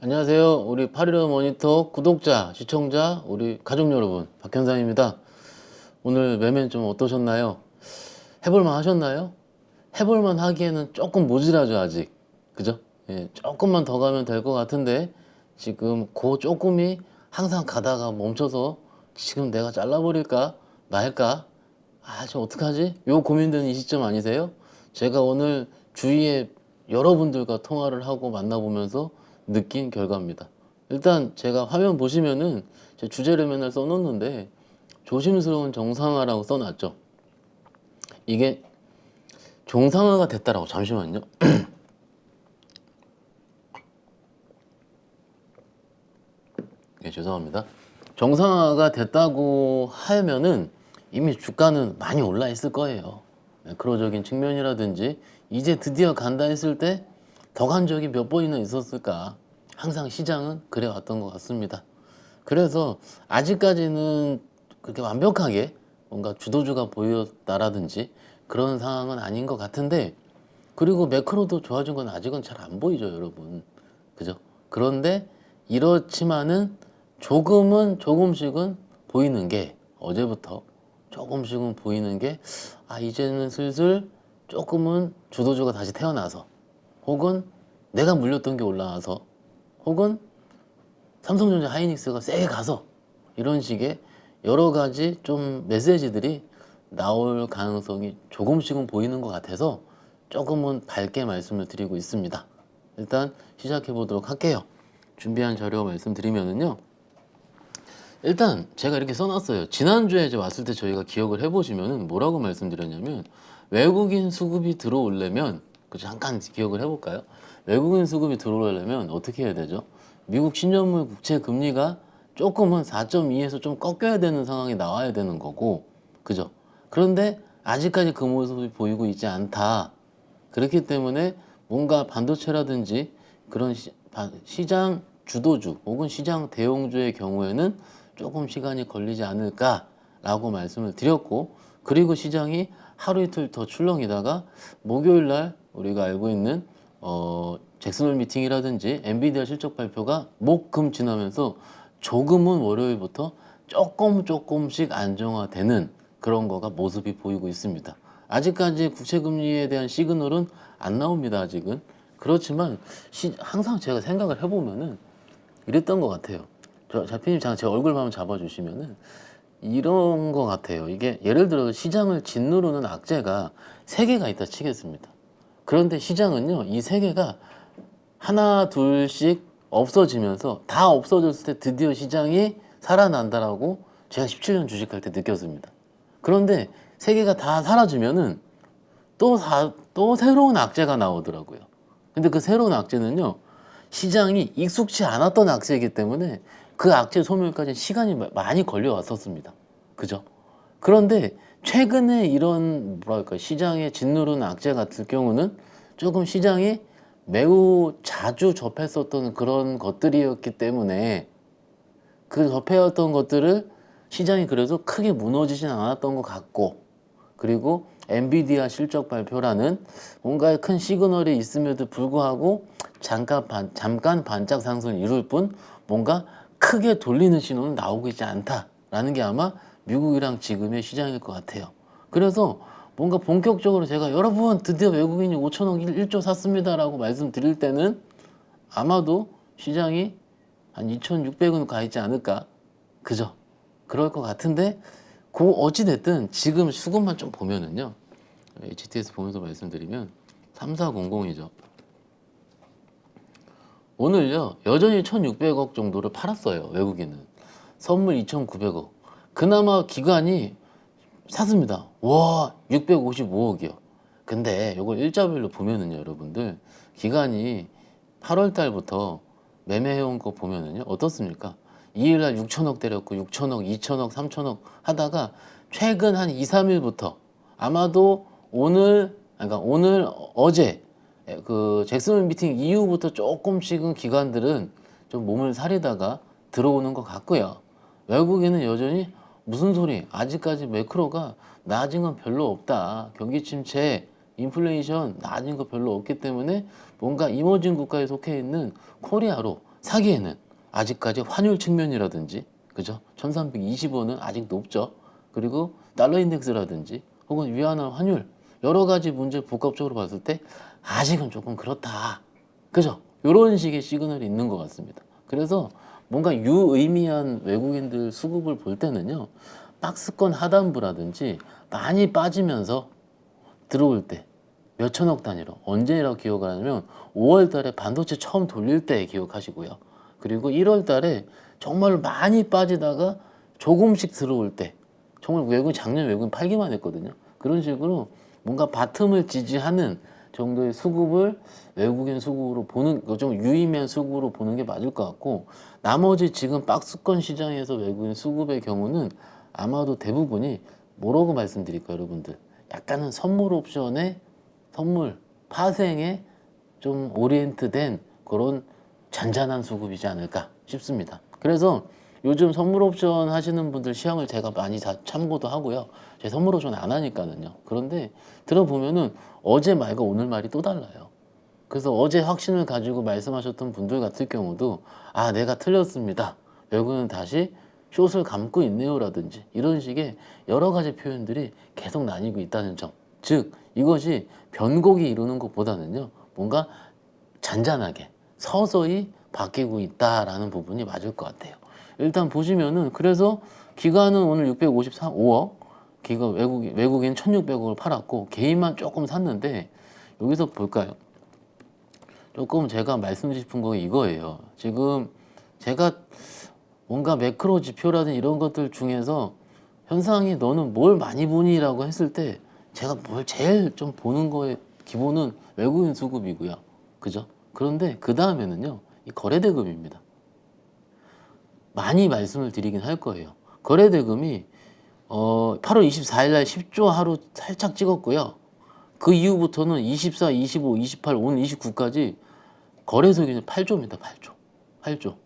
안녕하세요. 우리 8.15 모니터 구독자, 시청자, 우리 가족 여러분, 박현상입니다. 오늘 매매 좀 어떠셨나요? 해볼만 하셨나요? 해볼만 하기에는 조금 모자라죠, 아직. 그죠? 예, 조금만 더 가면 될 것 같은데, 지금 그 조금이 항상 가다가 멈춰서 지금 내가 잘라버릴까? 말까? 아, 저 어떡하지? 요 고민되는 이 시점 아니세요? 제가 오늘 주위에 여러분들과 통화를 하고 만나보면서 느낀 결과입니다. 일단 제가 화면 보시면은 제 주제를 맨날 써놓는데 조심스러운 정상화라고 써놨죠. 이게 정상화가 됐다라고, 잠시만요. 예, 죄송합니다. 정상화가 됐다고 하면은 이미 주가는 많이 올라 있을 거예요. 매크로적인 측면이라든지 이제 드디어 간다 했을 때 더 간 적이 몇 번이나 있었을까. 항상 시장은 그래왔던 것 같습니다. 그래서 아직까지는 그렇게 완벽하게 뭔가 주도주가 보였다라든지 그런 상황은 아닌 것 같은데, 그리고 매크로도 좋아진 건 아직은 잘 안 보이죠, 여러분. 그죠? 그런데 이렇지만은 조금씩은 보이는 게, 어제부터 조금씩은 보이는 게, 아, 이제는 슬슬 조금은 주도주가 다시 태어나서, 혹은 내가 물렸던 게 올라와서, 혹은 삼성전자 하이닉스가 세게 가서, 이런 식의 여러 가지 좀 메시지들이 나올 가능성이 조금씩은 보이는 것 같아서 조금은 밝게 말씀을 드리고 있습니다. 일단 시작해 보도록 할게요. 준비한 자료 말씀드리면은요, 일단 제가 이렇게 써놨어요. 지난주에 이제 왔을 때 저희가 기억을 해보시면은 뭐라고 말씀드렸냐면, 외국인 수급이 들어오려면, 그 잠깐 기억을 해볼까요? 외국인 수급이 들어오려면 어떻게 해야 되죠? 미국 신년물 국채 금리가 조금은 4.2에서 좀 꺾여야 되는 상황이 나와야 되는 거고, 그죠? 그런데 아직까지 그 모습이 보이고 있지 않다. 그렇기 때문에 뭔가 반도체라든지 그런 시장 주도주 혹은 시장 대형주의 경우에는 조금 시간이 걸리지 않을까라고 말씀을 드렸고, 그리고 시장이 하루 이틀 더 출렁이다가 목요일 날 우리가 알고 있는 잭슨홀 미팅이라든지 엔비디아 실적 발표가 목, 금 지나면서 조금은 월요일부터 조금씩 안정화되는 그런 거가 모습이 보이고 있습니다. 아직까지 국채금리에 대한 시그널은 안 나옵니다, 아직은. 그렇지만 항상 제가 생각을 해보면은 이랬던 것 같아요. 대표님, 제 얼굴 한번 잡아주시면은 이런 것 같아요. 이게 예를 들어 시장을 짓누르는 악재가 세 개가 있다 치겠습니다. 그런데 시장은요, 이 세 개가 하나 둘씩 없어지면서 다 없어졌을 때 드디어 시장이 살아난다라고 제가 17년 주식할 때 느꼈습니다. 그런데 세 개가 다 사라지면은 또 새로운 악재가 나오더라고요. 근데 그 새로운 악재는요, 시장이 익숙치 않았던 악재이기 때문에 그 악재 소멸까지 시간이 많이 걸려왔었습니다. 그죠? 그런데 최근에 이런 뭐랄까 시장에 짓누르는 악재 같은 경우는 조금 시장이 매우 자주 접했었던 그런 것들이었기 때문에 그 접해왔던 것들을 시장이 그래도 크게 무너지진 않았던 것 같고, 그리고 엔비디아 실적 발표라는 뭔가 큰 시그널이 있음에도 불구하고 잠깐 반짝 상승을 이룰 뿐 뭔가 크게 돌리는 신호는 나오고 있지 않다라는 게 아마 미국이랑 지금의 시장일 것 같아요. 그래서 뭔가 본격적으로 제가 여러분 드디어 외국인이 5천억 1조 샀습니다라고 말씀드릴 때는 아마도 시장이 한 2,600은 가 있지 않을까. 그죠? 그럴 것 같은데, 어찌됐든 지금 수급만 좀 보면은요, HTS 보면서 말씀드리면 3400이죠. 오늘요 여전히 1600억 정도를 팔았어요, 외국인은. 선물 2900억. 그나마 기관이 샀습니다. 와, 655억이요. 근데 이걸 일자별로 보면은요, 여러분들, 기관이 8월 달부터 매매해온 거 보면은요, 어떻습니까? 2일날 6천억 때렸고 6천억, 2천억, 3천억 하다가 최근 한 2, 3일부터 아마도 그러니까 오늘 어제 그 잭슨 미팅 이후부터 조금씩은 기관들은 좀 몸을 사리다가 들어오는 것 같고요. 외국인은 여전히 무슨 소리? 아직까지 매크로가 나아진 건 별로 없다. 경기 침체, 인플레이션 나아진 거 별로 없기 때문에 뭔가 이머징 국가에 속해 있는 코리아로 사기에는 아직까지 환율 측면이라든지, 그죠? 1320원은 아직 높죠. 그리고 달러 인덱스라든지 혹은 위안화 환율 여러 가지 문제 복합적으로 봤을 때 아직은 조금 그렇다. 그죠? 이런 식의 시그널이 있는 것 같습니다. 그래서 뭔가 유의미한 외국인들 수급을 볼 때는요, 박스권 하단부라든지 많이 빠지면서 들어올 때 몇천억 단위로 언제라고 기억을 하냐면 5월 달에 반도체 처음 돌릴 때 기억하시고요. 그리고 1월 달에 정말 많이 빠지다가 조금씩 들어올 때, 정말 작년 외국인 팔기만 했거든요. 그런 식으로 뭔가 바텀을 지지하는 정도의 수급을 외국인 수급으로 보는, 좀 유의미한 수급으로 보는 게 맞을 것 같고, 나머지 지금 박스권 시장에서 외국인 수급의 경우는 아마도 대부분이 뭐라고 말씀드릴까요, 여러분들? 약간은 선물 옵션에 선물 파생에 좀 오리엔트된 그런 잔잔한 수급이지 않을까 싶습니다. 그래서 요즘 선물 옵션 하시는 분들 시황을 제가 많이 다 참고도 하고요. 제 선물 옵션 안 하니까는요. 그런데 들어보면은 어제 말과 오늘 말이 또 달라요. 그래서 어제 확신을 가지고 말씀하셨던 분들 같은 경우도 아, 내가 틀렸습니다. 외국은 다시 숏을 감고 있네요 라든지 이런 식의 여러 가지 표현들이 계속 나뉘고 있다는 점. 즉 이것이 변곡이 이루는 것보다는요, 뭔가 잔잔하게 서서히 바뀌고 있다라는 부분이 맞을 것 같아요. 일단 보시면은 그래서 기관은 오늘 653억, 기가 외국인 1,600억을 팔았고 개인만 조금 샀는데, 여기서 볼까요? 조금 제가 말씀드리고 싶은 거 이거예요. 지금 제가 뭔가 매크로 지표라든 이런 것들 중에서 현상이 너는 뭘 많이 보니? 라고 했을 때 제가 뭘 제일 좀 보는 거에 기본은 외국인 수급이고요. 그죠? 그런데 그 다음에는요, 이 거래대금입니다. 많이 말씀을 드리긴 할 거예요. 거래대금이 8월 24일 날 10조 하루 살짝 찍었고요. 그 이후부터는 24, 25, 28, 오늘 29까지 거래소 기준 8조입니다. 8조. 8조.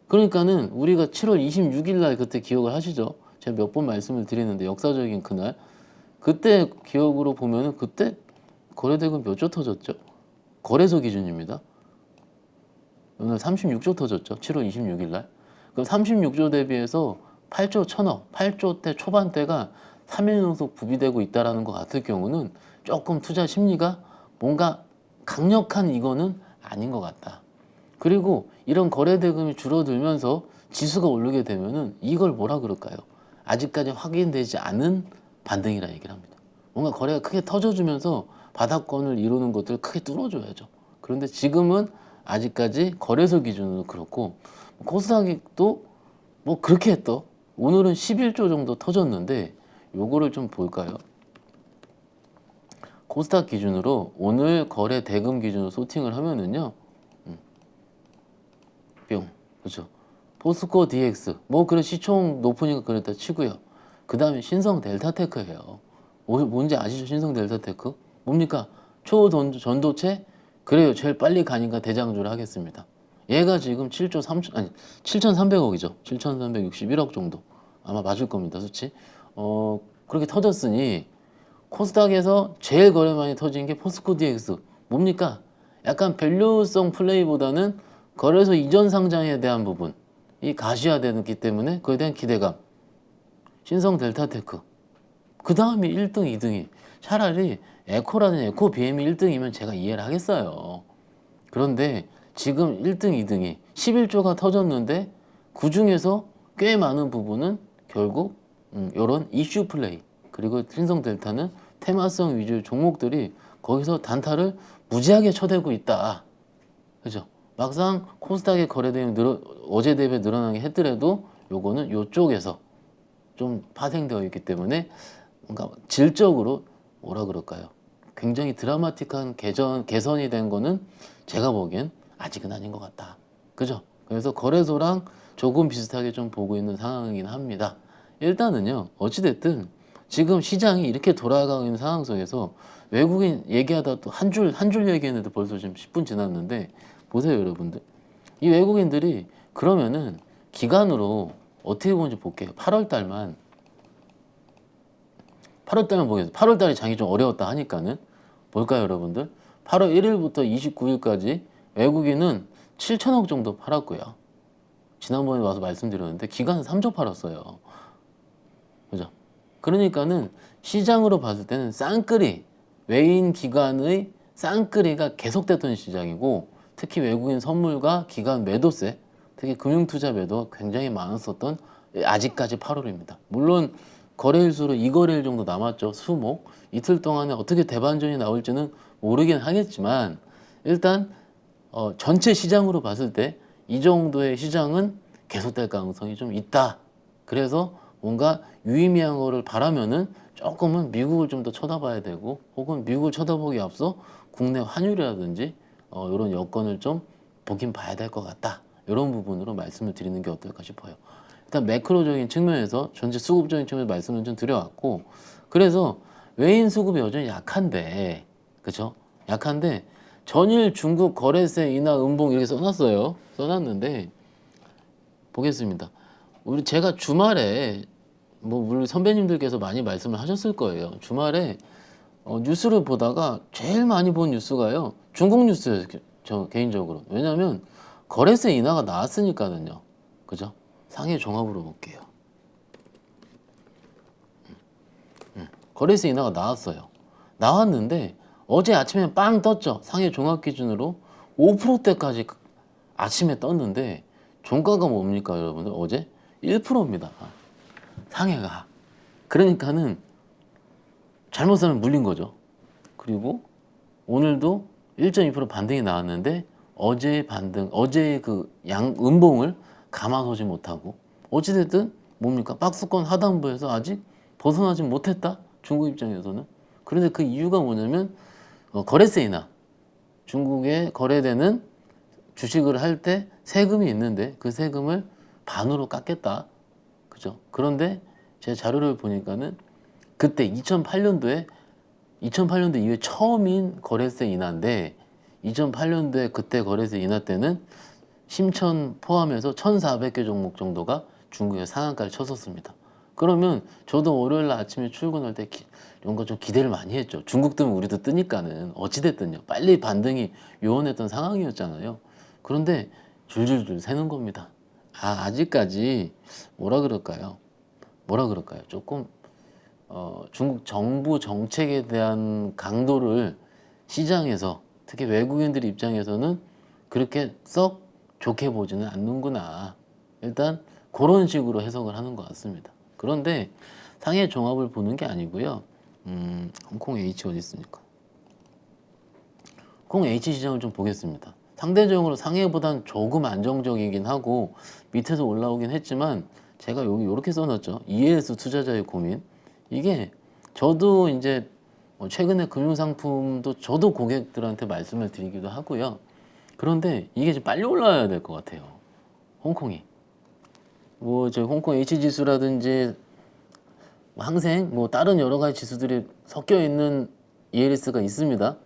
그러니까는 우리가 7월 26일 날 그때 기억을 하시죠? 제가 몇 번 말씀을 드리는데 역사적인 그날, 그때 기억으로 보면은 그때 거래대금 몇 조 터졌죠? 거래소 기준입니다. 오늘 36조 터졌죠. 7월 26일 날. 그럼 36조 대비해서 8조 1천억, 8조 대 초반대가 3일 연속 부비되고 있다라는 것 같을 경우는 조금 투자 심리가 뭔가 강력한 이거는 아닌 것 같다. 그리고 이런 거래 대금이 줄어들면서 지수가 오르게 되면은 이걸 뭐라 그럴까요? 아직까지 확인되지 않은 반등이라 얘기를 합니다. 뭔가 거래가 크게 터져주면서 바닥권을 이루는 것들을 크게 뚫어줘야죠. 그런데 지금은 아직까지 거래소 기준으로 그렇고, 코스닥도 뭐 그렇게 했더. 오늘은 11조 정도 터졌는데 요거를 좀 볼까요? 코스닥 기준으로 오늘 거래 대금 기준으로 소팅을 하면은요, 뿅, 그렇죠. 포스코 DX 뭐 그런 시총 높으니까 그랬다 치고요. 그 다음에 신성 델타테크예요. 뭔지 아시죠? 신성 델타테크 뭡니까? 초전도체. 그래요, 제일 빨리 가니까 대장주를 하겠습니다. 얘가 지금 7조 3천, 아니 7,300억이죠. 7,361억 정도 아마 맞을 겁니다, 수치. 그렇게 터졌으니 코스닥에서 제일 거래 많이 터진 게 포스코 DX. 뭡니까? 약간 밸류성 플레이보다는 거래소 이전 상장에 대한 부분, 이 가시화되기 때문에 그에 대한 기대감. 신성 델타테크. 그 다음이 1등, 2등이 차라리 에코라는 에코 BM이 1등이면 제가 이해를 하겠어요. 그런데 지금 1등, 2등이 11조가 터졌는데 그 중에서 꽤 많은 부분은 결국 이런 이슈 플레이, 그리고 신성 델타는 테마성 위주의 종목들이 거기서 단타를 무지하게 쳐대고 있다. 그죠? 막상 코스닥의 거래대금이 어제 대비 늘어나게 했더라도 요거는 요쪽에서 좀 파생되어 있기 때문에 뭔가 질적으로 뭐라 그럴까요? 굉장히 드라마틱한 개선이 된 거는 제가 보기엔 아직은 아닌 것 같다. 그죠? 그래서 거래소랑 조금 비슷하게 좀 보고 있는 상황이긴 합니다. 일단은요, 어찌됐든 지금 시장이 이렇게 돌아가고 있는 상황 속에서 외국인 얘기하다 또 한 줄 얘기했는데 벌써 지금 10분 지났는데, 보세요, 여러분들. 이 외국인들이 그러면은 기간으로 어떻게 보는지 볼게요. 8월 달만 보겠습니다. 8월 달에 장이 좀 어려웠다 하니까는 볼까요, 여러분들? 8월 1일부터 29일까지 외국인은 7천억 정도 팔았고요. 지난번에 와서 말씀드렸는데 기간은 3조 팔았어요. 그죠? 그러니까는 시장으로 봤을 때는 쌍끌이, 외인 기관의 쌍끌이가 계속됐던 시장이고, 특히 외국인 선물과 기관 매도세, 특히 금융투자 매도 굉장히 많았었던 아직까지 8월입니다. 물론 거래일 수로 2거래일 정도 남았죠. 수목. 이틀 동안에 어떻게 대반전이 나올지는 모르긴 하겠지만, 일단 전체 시장으로 봤을 때 이 정도의 시장은 계속될 가능성이 좀 있다. 그래서 뭔가 유의미한 거를 바라면은 조금은 미국을 좀 더 쳐다봐야 되고, 혹은 미국을 쳐다보기 앞서 국내 환율이라든지 이런 여건을 좀 보긴 봐야 될 것 같다. 이런 부분으로 말씀을 드리는 게 어떨까 싶어요. 일단 매크로적인 측면에서 전체 수급적인 측면에서 말씀을 좀 드려왔고, 그래서 외인 수급이 여전히 약한데, 그죠? 약한데 전일 중국 거래세 인하 음봉 이렇게 써놨어요. 써놨는데 보겠습니다. 제가 주말에 우리 선배님들께서 많이 말씀을 하셨을 거예요. 주말에 뉴스를 보다가 제일 많이 본 뉴스가요, 중국 뉴스예요. 저 개인적으로. 왜냐하면 거래세 인하가 나왔으니까는요. 그죠? 상해 종합으로 볼게요. 거래세 인하가 나왔어요. 나왔는데 어제 아침에 빵 떴죠. 상해 종합 기준으로 5%대까지 아침에 떴는데 종가가 뭡니까 여러분들? 어제 1%입니다. 상해가. 그러니까는 잘못 사면 물린 거죠. 그리고 오늘도 1.2% 반등이 나왔는데 어제의 반등, 어제의 그 음봉을 감아서지 못하고, 어찌됐든 뭡니까? 박스권 하단부에서 아직 벗어나지 못했다. 중국 입장에서는. 그런데 그 이유가 뭐냐면 거래세 인하. 중국에 거래되는 주식을 할 때 세금이 있는데 그 세금을 반으로 깎겠다. 그죠? 그런데 제 자료를 보니까는 그때 2008년도 이후에 처음인 거래세 인하인데, 2008년도에 그때 거래세 인하 때는 심천 포함해서 1,400개 종목 정도가 중국에 상한가를 쳤었습니다. 그러면 저도 월요일 날 아침에 출근할 때 이런 거 좀 기대를 많이 했죠. 중국 뜨면 우리도 뜨니까는 어찌됐든요. 빨리 반등이 요원했던 상황이었잖아요. 그런데 줄줄줄 새는 겁니다. 아직까지 뭐라 그럴까요? 조금 중국 정부 정책에 대한 강도를 시장에서, 특히 외국인들 입장에서는 그렇게 썩 좋게 보지는 않는구나. 일단 그런 식으로 해석을 하는 것 같습니다. 그런데 상해 종합을 보는 게 아니고요. 홍콩 H 어디 있습니까? 홍콩 H 시장을 좀 보겠습니다. 상대적으로 상해보단 조금 안정적이긴 하고 밑에서 올라오긴 했지만, 제가 여기 이렇게 써놨죠. ELS 투자자의 고민. 이게 저도 이제 최근에 금융상품도 저도 고객들한테 말씀을 드리기도 하고요. 그런데 이게 좀 빨리 올라와야 될 것 같아요. 홍콩이. 저 홍콩 H 지수라든지 항생, 다른 여러 가지 지수들이 섞여 있는 ELS가 있습니다.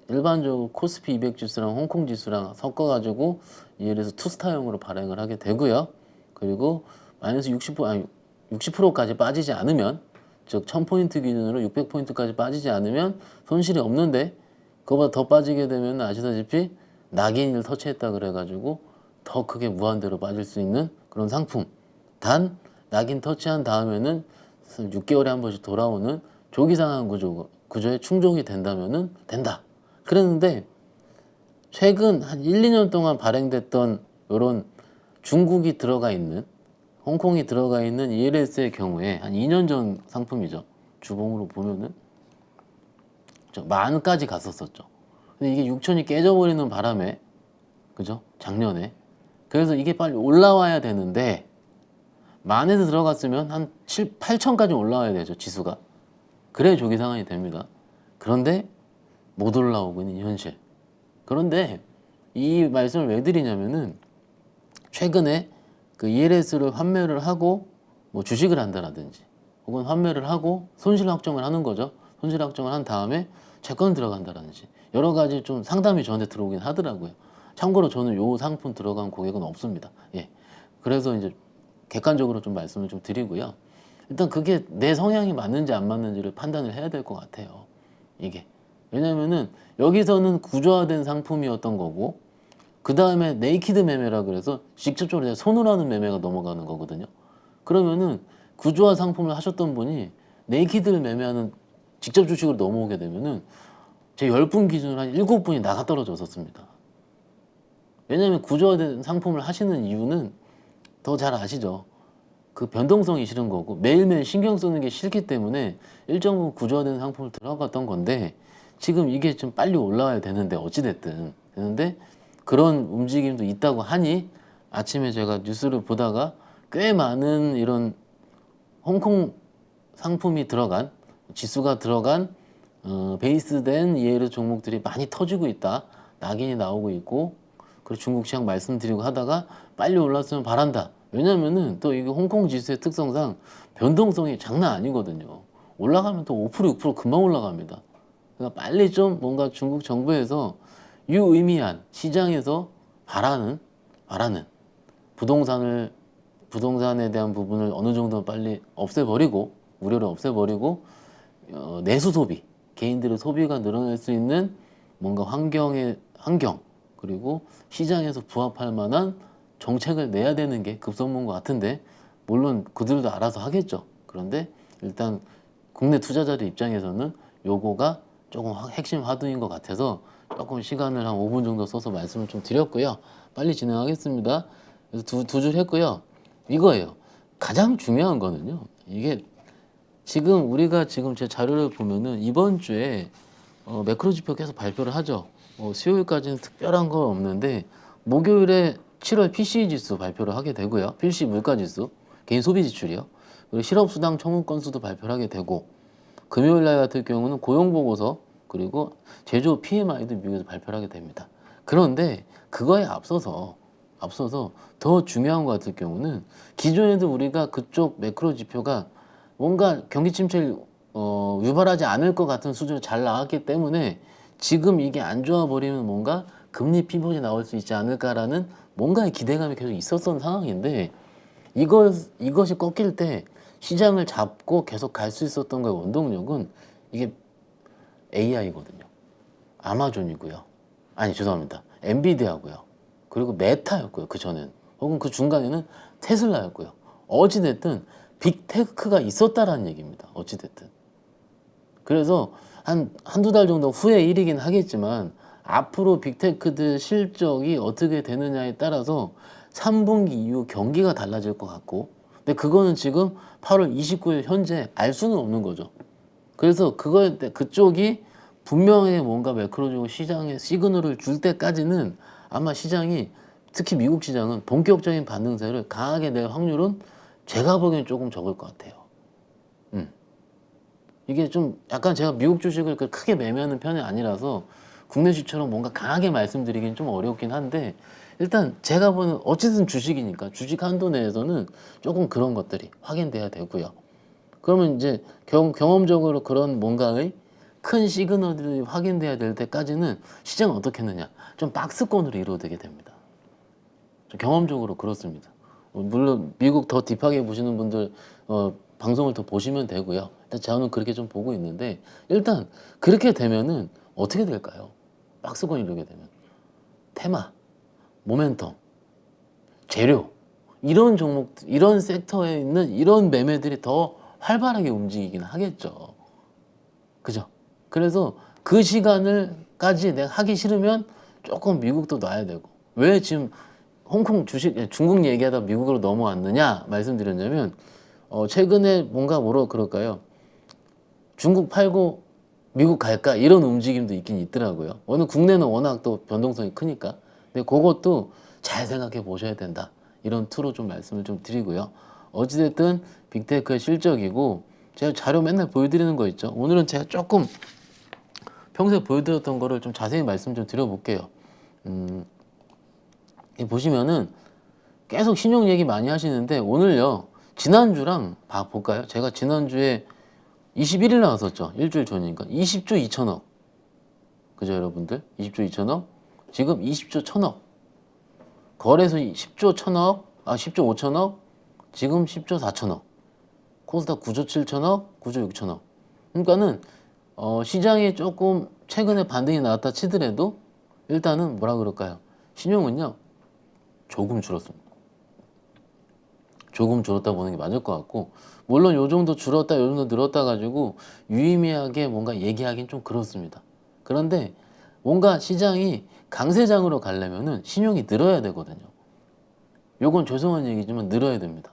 일반적으로 코스피 200 지수랑 홍콩 지수랑 섞어가지고 ELS 투스타용으로 발행을 하게 되고요. 그리고 마이너스 60%까지 빠지지 않으면, 즉 1000포인트 기준으로 600포인트까지 빠지지 않으면 손실이 없는데, 그거보다 더 빠지게 되면 아시다시피 낙인을 터치했다 그래가지고 더 크게 무한대로 빠질 수 있는 그런 상품. 단 낙인 터치한 다음에는 6개월에 한 번씩 돌아오는 조기 상한 구조에 충족이 된다면은 된다. 그랬는데 최근 한 1, 2년 동안 발행됐던 이런 중국이 들어가 있는, 홍콩이 들어가 있는 ELS의 경우에 한 2년 전 상품이죠. 주봉으로 보면은 10,000까지 갔었었죠. 근데 이게 6천이 깨져버리는 바람에, 그죠? 작년에. 그래서 이게 빨리 올라와야 되는데, 10,000에서 들어갔으면 한 8천까지 올라와야 되죠, 지수가. 그래야 조기 상한이 됩니다. 그런데 못 올라오고 있는 현실. 그런데 이 말씀을 왜 드리냐면은, 최근에 그 ELS를 환매를 하고 주식을 한다라든지, 혹은 환매를 하고 손실 확정을 하는 거죠. 손실 확정을 한 다음에 채권 들어간다라든지 여러 가지 좀 상담이 저한테 들어오긴 하더라고요. 참고로 저는 요 상품 들어간 고객은 없습니다. 예. 그래서 이제 객관적으로 좀 말씀을 좀 드리고요. 일단 그게 내 성향이 맞는지 안 맞는지를 판단을 해야 될 것 같아요. 이게. 왜냐면은 여기서는 구조화된 상품이었던 거고, 그 다음에 네이키드 매매라 그래서 직접적으로 내 손으로 하는 매매가 넘어가는 거거든요. 그러면은 구조화 상품을 하셨던 분이 네이키드를 매매하는 직접 주식으로 넘어오게 되면은 제 10분 기준으로 한 7분이 나가 떨어졌었습니다. 왜냐하면 구조화된 상품을 하시는 이유는 더 잘 아시죠? 그 변동성이 싫은 거고 매일매일 신경 쓰는 게 싫기 때문에 일정 부분 구조화된 상품을 들어갔던 건데 지금 이게 좀 빨리 올라와야 되는데 어찌됐든 되는데 그런 움직임도 있다고 하니 아침에 제가 뉴스를 보다가 꽤 많은 이런 홍콩 상품이 들어간 지수가 들어간 베이스된 이해로 종목들이 많이 터지고 있다. 낙인이 나오고 있고 그리고 중국 시장 말씀드리고 하다가 빨리 올랐으면 바란다. 왜냐면은 또 이게 홍콩 지수의 특성상 변동성이 장난 아니거든요. 올라가면 또 5% 6% 금방 올라갑니다. 그러니까 빨리 좀 뭔가 중국 정부에서 유의미한 시장에서 바라는 부동산에 대한 부분을 어느 정도 빨리 없애버리고 우려를 없애버리고 내수 소비 개인들의 소비가 늘어날 수 있는 뭔가 환경 그리고 시장에서 부합할 만한 정책을 내야 되는 게 급선무인 것 같은데 물론 그들도 알아서 하겠죠. 그런데 일단 국내 투자자들 입장에서는 요거가 조금 핵심 화두인 것 같아서 조금 시간을 한 5분 정도 써서 말씀을 좀 드렸고요. 빨리 진행하겠습니다. 그래서 두 줄 했고요. 이거예요. 가장 중요한 거는요. 이게 지금 우리가 지금 제 자료를 보면은 이번 주에 매크로 지표 계속 발표를 하죠. 수요일까지는 특별한 건 없는데 목요일에 7월 PCE 지수 발표를 하게 되고요. PCE 물가 지수, 개인 소비 지출이요. 그리고 실업수당 청구 건수도 발표를 하게 되고 금요일 날 같은 경우는 고용 보고서 그리고 제조업 PMI도 미국에서 발표를 하게 됩니다. 그런데 그거에 앞서서 더 중요한 것 같은 경우는 기존에도 우리가 그쪽 매크로 지표가 뭔가 경기 침체를 유발하지 않을 것 같은 수준으로 잘 나왔기 때문에 지금 이게 안 좋아 버리면 뭔가 금리 피봇이 나올 수 있지 않을까라는 뭔가의 기대감이 계속 있었던 상황인데 이것이 꺾일 때 시장을 잡고 계속 갈 수 있었던 거의 원동력은 이게 AI거든요. 아마존이고요. 아니 죄송합니다. 엔비디아고요. 그리고 메타였고요. 그 전엔 혹은 그 중간에는 테슬라였고요. 어찌됐든 빅테크가 있었다라는 얘기입니다. 어찌됐든. 그래서 한두 달 정도 후에 일이긴 하겠지만 앞으로 빅테크들 실적이 어떻게 되느냐에 따라서 3분기 이후 경기가 달라질 것 같고 근데 그거는 지금 8월 29일 현재 알 수는 없는 거죠. 그래서 그쪽이 분명히 뭔가 매크로적으로 시장에 시그널을 줄 때까지는 아마 시장이 특히 미국 시장은 본격적인 반등세를 강하게 낼 확률은 제가 보기엔 조금 적을 것 같아요. 이게 좀 약간 제가 미국 주식을 크게 매매하는 편이 아니라서 국내 주처럼 뭔가 강하게 말씀드리긴 좀 어렵긴 한데 일단 제가 보는 어쨌든 주식이니까 주식 한도 내에서는 조금 그런 것들이 확인돼야 되고요. 그러면 이제 경험적으로 그런 뭔가의 큰 시그널들이 확인돼야 될 때까지는 시장은 어떻게 했느냐 좀 박스권으로 이루어지게 됩니다. 좀 경험적으로 그렇습니다. 물론 미국 더 딥하게 보시는 분들 방송을 더 보시면 되고요. 일단 저는 그렇게 좀 보고 있는데 일단 그렇게 되면은 어떻게 될까요? 박스권 이루게 되면 테마, 모멘텀, 재료 이런 종목, 이런 섹터에 있는 이런 매매들이 더 활발하게 움직이긴 하겠죠. 그죠? 그래서 그 시간을까지 내가 하기 싫으면 조금 미국도 놔야 되고 왜 지금 홍콩 주식 중국 얘기하다 미국으로 넘어왔느냐 말씀드렸냐면 최근에 뭔가 뭐라 그럴까요? 중국 팔고 미국 갈까 이런 움직임도 있긴 있더라고요. 어느 국내는 워낙 또 변동성이 크니까. 근데 그것도 잘 생각해 보셔야 된다. 이런 투로 좀 말씀을 좀 드리고요. 어찌됐든 빅테크의 실적이고 제가 자료 맨날 보여드리는 거 있죠. 오늘은 제가 조금 평소에 보여드렸던 거를 좀 자세히 말씀 좀 드려볼게요. 보시면은 계속 신용 얘기 많이 하시는데 오늘요 지난주랑 볼까요? 제가 지난주에 21일 나왔었죠. 일주일 전이니까 20조 2천억 그죠 여러분들? 20조 2천억 지금 20조 1천억 거래소 10조 1천억 10조 5천억 지금 10조 4천억 코스닥 9조 7천억 9조 6천억 그러니까는 시장이 조금 최근에 반등이 나왔다 치더라도 일단은 뭐라 그럴까요? 신용은요 조금 줄었습니다. 조금 줄었다 보는 게 맞을 것 같고, 물론 요 정도 줄었다 요 정도 늘었다 가지고 유의미하게 뭔가 얘기하긴 좀 그렇습니다. 그런데 뭔가 시장이 강세장으로 가려면은 신용이 늘어야 되거든요. 요건 죄송한 얘기지만 늘어야 됩니다.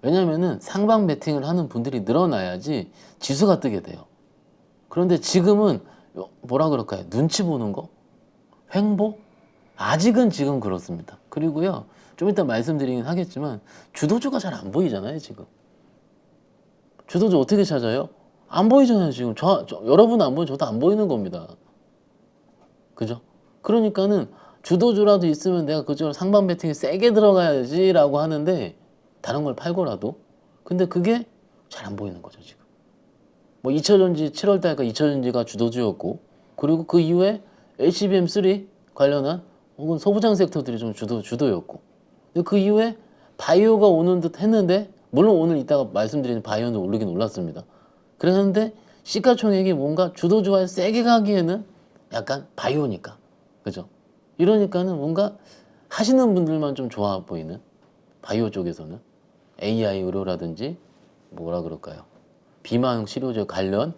왜냐면은 상방 베팅을 하는 분들이 늘어나야지 지수가 뜨게 돼요. 그런데 지금은 뭐라 그럴까요? 눈치 보는 거? 횡보? 아직은 지금 그렇습니다. 그리고요, 좀 이따 말씀드리긴 하겠지만 주도주가 잘 안 보이잖아요. 지금 주도주 어떻게 찾아요? 안 보이잖아요. 지금 여러분 안 보이면 저도 안 보이는 겁니다. 그죠? 그러니까는 주도주라도 있으면 내가 그쪽으로 상방 베팅이 세게 들어가야지 라고 하는데, 다른 걸 팔고라도. 근데 그게 잘 안 보이는 거죠 지금. 뭐 2차전지 7월달까 2차전지가 주도주였고, 그리고 그 이후에 HBM3 관련한 혹은 소부장 섹터들이 좀 주도였고, 근데 그 이후에 바이오가 오는 듯 했는데, 물론 오늘 이따가 말씀드리는 바이오는 오르긴 올랐습니다. 그랬는데 시가총액이 뭔가 주도주와 세게 가기에는 약간 바이오니까, 그죠? 이러니까는 뭔가 하시는 분들만 좀 좋아 보이는, 바이오 쪽에서는 AI 의료라든지 뭐라 그럴까요? 비만 치료제 관련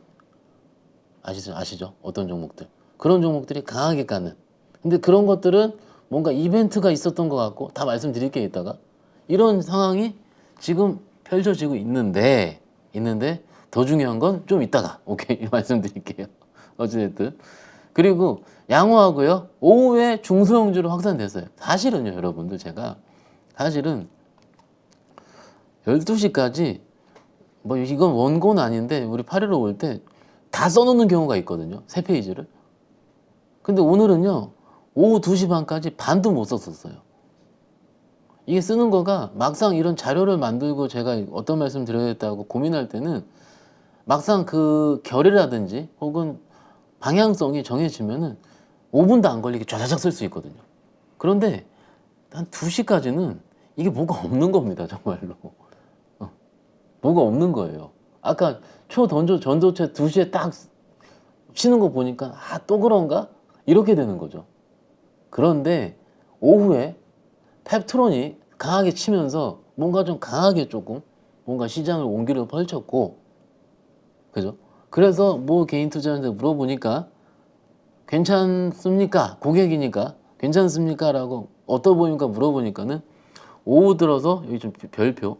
아시죠? 어떤 종목들, 그런 종목들이 강하게 가는. 근데 그런 것들은 뭔가 이벤트가 있었던 것 같고, 다 말씀드릴게요 이따가. 이런 상황이 지금 펼쳐지고 있는데 더 중요한 건 좀 이따가 오케이 말씀드릴게요. 어찌됐든. 그리고 양호하고요, 오후에 중소형주로 확산됐어요. 사실은요 여러분들, 제가 사실은 12시까지 뭐 이건 원고는 아닌데 우리 8.15 올 때 다 써놓는 경우가 있거든요, 세 페이지를. 근데 오늘은요 오후 2시 반까지 반도 못 썼었어요. 이게 쓰는 거가, 막상 이런 자료를 만들고 제가 어떤 말씀 드려야겠다고 고민할 때는 막상 그 결이라든지 혹은 방향성이 정해지면은 5분도 안 걸리게 쫙쫙 쓸 수 있거든요. 그런데 한 2시까지는 이게 뭐가 없는 겁니다 정말로. 뭐가 없는 거예요. 아까 전도체 2시에 딱 치는 거 보니까 또 그런가? 이렇게 되는 거죠. 그런데 오후에 펩트론이 강하게 치면서 뭔가 좀 강하게 조금 뭔가 시장을 온기를 펼쳤고, 그죠? 그래서 뭐 개인 투자자한테 물어보니까 괜찮습니까? 고객이니까 괜찮습니까? 라고 어떠 보입니까? 물어보니까는 오후 들어서 여기 좀 별표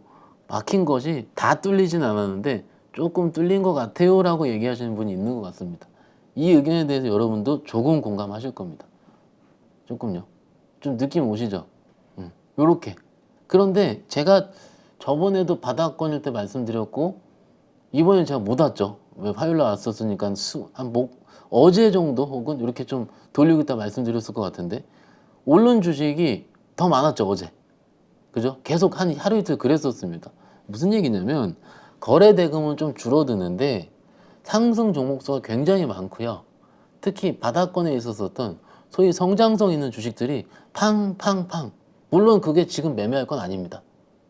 막힌 것이 다 뚫리진 않았는데 조금 뚫린 것 같아요 라고 얘기하시는 분이 있는 것 같습니다. 이 의견에 대해서 여러분도 조금 공감하실 겁니다. 조금요. 좀 느낌 오시죠? 요렇게. 그런데 제가 저번에도 바닥권일 때 말씀드렸고, 이번엔 제가 못 왔죠. 왜 화요일날 왔었으니까 어제 정도 혹은 이렇게 좀 돌리고 있다 말씀드렸을 것 같은데, 오른 주식이 더 많았죠 어제. 그죠? 계속 하루 이틀 그랬었습니다. 무슨 얘기냐면 거래 대금은 좀 줄어드는데 상승 종목수가 굉장히 많고요. 특히 바닥권에 있었던 소위 성장성 있는 주식들이 팡팡팡, 물론 그게 지금 매매할 건 아닙니다.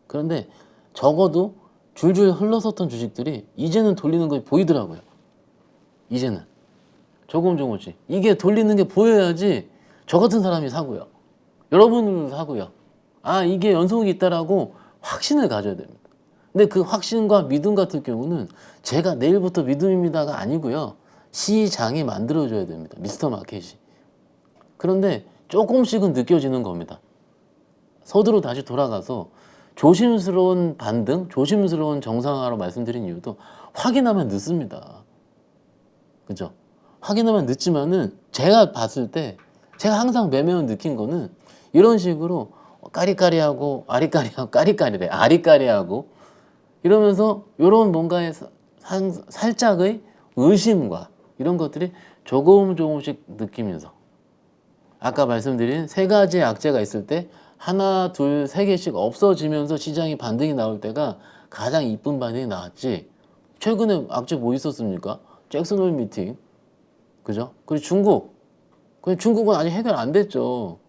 그런데 적어도 줄줄 흘러섰던 주식들이 이제는 돌리는 거 보이더라고요. 이제는 조금씩 이게 돌리는 게 보여야지 저 같은 사람이 사고요, 여러분은 사고요. 아, 이게 연속이 있다라고 확신을 가져야 됩니다. 근데 그 확신과 믿음 같은 경우는 제가 내일부터 믿음입니다가 아니고요, 시장이 만들어줘야 됩니다. 미스터 마켓이. 그런데 조금씩은 느껴지는 겁니다. 서두로 다시 돌아가서 조심스러운 반등, 조심스러운 정상화로 말씀드린 이유도 확인하면 늦습니다. 그죠? 확인하면 늦지만은 제가 봤을 때, 제가 항상 매매원 느낀 거는 이런 식으로 까리까리하고 아리까리하고, 까리까리래 아리까리하고 이러면서 이런 뭔가의 살짝의 의심과 이런 것들이 조금씩 느끼면서, 아까 말씀드린 세 가지의 악재가 있을 때 하나 둘 세 개씩 없어지면서 시장이 반등이 나올 때가 가장 이쁜 반등이 나왔지. 최근에 악재 뭐 있었습니까? 잭슨홀 미팅, 그죠? 그리고 중국은 아직 해결 안 됐죠.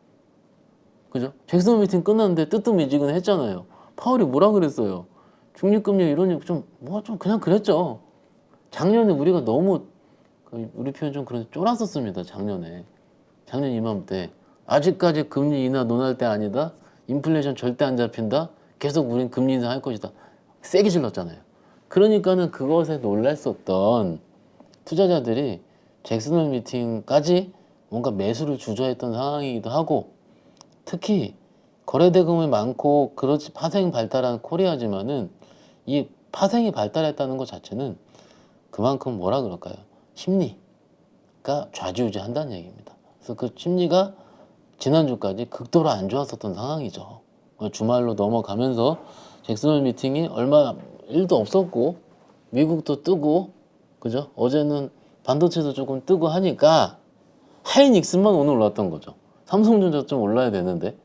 그죠? 잭슨 미팅 끝났는데 뜨뜻미지근했잖아요. 파월이 뭐라 그랬어요? 중립금리 이러니 좀 그냥 그랬죠. 작년에 우리가 너무 우리 표현 좀 그런 쫄았었습니다. 작년 이맘때 아직까지 금리 인하 논할 때 아니다. 인플레이션 절대 안 잡힌다. 계속 우린 금리 인상할 것이다. 세게 질렀잖아요. 그러니까는 그것에 놀랐었던 투자자들이 잭슨홀 미팅까지 뭔가 매수를 주저했던 상황이기도 하고, 특히 거래대금이 많고 그렇지 파생 발달한 코리아지만은 이 파생이 발달했다는 것 자체는 그만큼 뭐라 그럴까요? 심리가 좌지우지한다는 얘기입니다. 그래서 그 심리가 지난주까지 극도로 안 좋았었던 상황이죠. 주말로 넘어가면서 잭슨홀 미팅이 얼마 일도 없었고 미국도 뜨고, 그죠? 어제는 반도체도 조금 뜨고 하니까 하이닉스만 오늘 올랐던 거죠. 삼성전자 좀 올라야 되는데,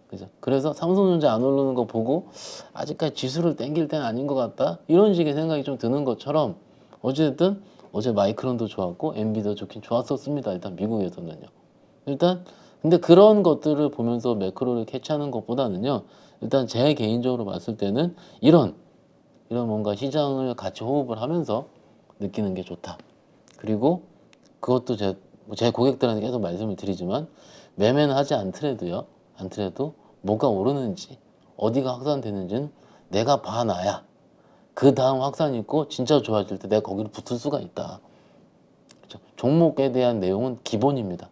그죠? 그래서 삼성전자 안 오르는 거 보고 아직까지 지수를 땡길 때는 아닌 것 같다, 이런 식의 생각이 좀 드는 것처럼, 어쨌든 어제 마이크론도 좋았고 엔비디아도 좋긴 좋았었습니다. 일단 미국에서는요. 일단 근데 그런 것들을 보면서 매크로를 캐치하는 것보다는요, 일단 제 개인적으로 봤을 때는 이런 뭔가 시장을 같이 호흡을 하면서 느끼는 게 좋다. 그리고 그것도 제 고객들한테 계속 말씀을 드리지만, 매매는 하지 않더라도 뭐가 오르는지 어디가 확산되는지는 내가 봐놔야 그 다음 확산이 있고 진짜 좋아질 때 내가 거기를 붙을 수가 있다. 그렇죠? 종목에 대한 내용은 기본입니다.